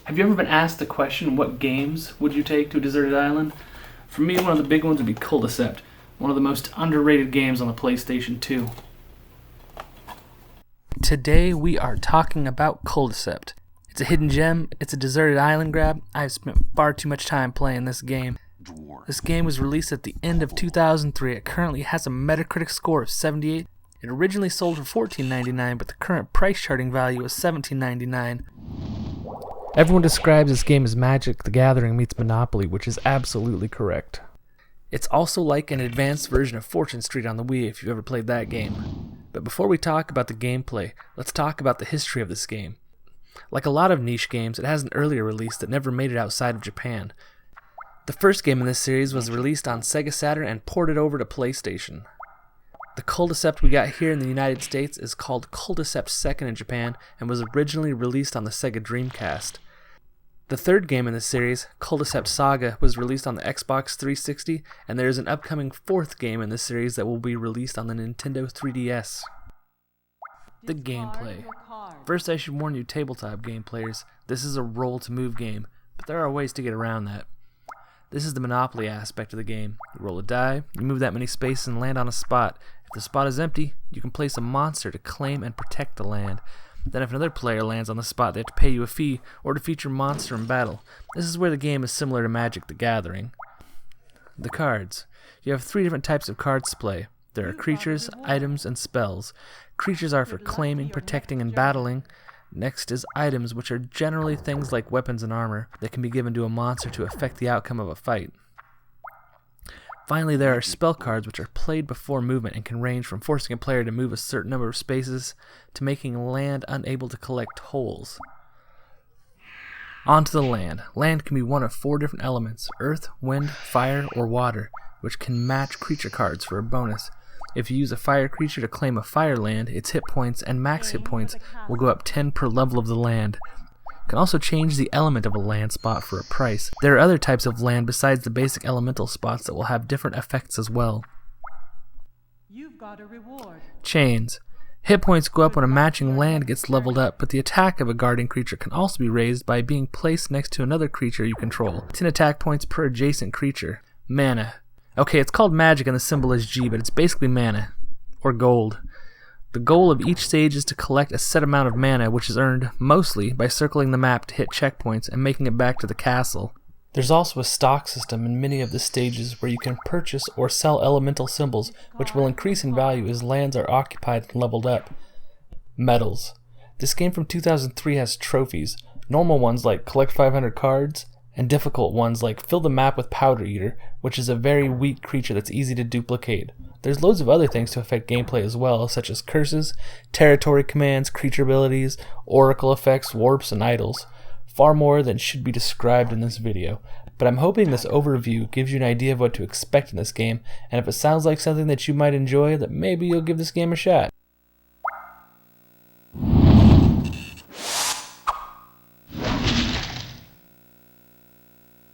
Have you ever been asked the question, what games would you take to a deserted island? For me, one of the big ones would be Culdcept, one of the most underrated games on the PlayStation 2. Today we are talking about Culdcept. It's a hidden gem, it's a deserted island grab. I've spent far too much time playing this game. This game was released at the end of 2003. It currently has a Metacritic score of 78. It originally sold for $14.99, but the current price charting value is $17.99. Everyone describes this game as Magic the Gathering meets Monopoly, which is absolutely correct. It's also like an advanced version of Fortune Street on the Wii if you've ever played that game. But before we talk about the gameplay, let's talk about the history of this game. Like a lot of niche games, it has an earlier release that never made it outside of Japan. The first game in this series was released on Sega Saturn and ported over to PlayStation. The Culdcept we got here in the United States is called Culdcept 2nd in Japan and was originally released on the Sega Dreamcast. The third game in the series, Culdcept Saga, was released on the Xbox 360, and there is an upcoming fourth game in the series that will be released on the Nintendo 3DS. The gameplay. First, I should warn you tabletop game players, this is a roll-to-move game, but there are ways to get around that. This is the Monopoly aspect of the game. You roll a die, you move that many spaces and land on a spot. If the spot is empty, you can place a monster to claim and protect the land. Then if another player lands on the spot, they have to pay you a fee or defeat your monster in battle. This is where the game is similar to Magic the Gathering. The cards. You have 3 different types of cards to play. There are creatures, items, and spells. Creatures are for claiming, protecting, and battling. Next is items, which are generally things like weapons and armor that can be given to a monster to affect the outcome of a fight. Finally, there are spell cards, which are played before movement and can range from forcing a player to move a certain number of spaces to making land unable to collect holes. On to the land. Land can be one of 4 different elements: earth, wind, fire, or water, which can match creature cards for a bonus. If you use a fire creature to claim a fire land, its hit points and max hit points will go up 10 per level of the land. You can also change the element of a land spot for a price. There are other types of land besides the basic elemental spots that will have different effects as well. You've got a reward. Chains. Hit points go up when a matching land gets leveled up, but the attack of a guardian creature can also be raised by being placed next to another creature you control. 10 attack points per adjacent creature. Mana. Okay, it's called magic and the symbol is G, but it's basically mana, or gold. The goal of each stage is to collect a set amount of mana, which is earned mostly by circling the map to hit checkpoints and making it back to the castle. There's also a stock system in many of the stages where you can purchase or sell elemental symbols, which will increase in value as lands are occupied and leveled up. Medals. This game from 2003 has trophies, normal ones like collect 500 cards, and difficult ones like fill the map with Powder Eater, which is a very weak creature that's easy to duplicate. There's loads of other things to affect gameplay as well, such as curses, territory commands, creature abilities, oracle effects, warps, and idols. Far more than should be described in this video, but I'm hoping this overview gives you an idea of what to expect in this game, and if it sounds like something that you might enjoy, that maybe you'll give this game a shot.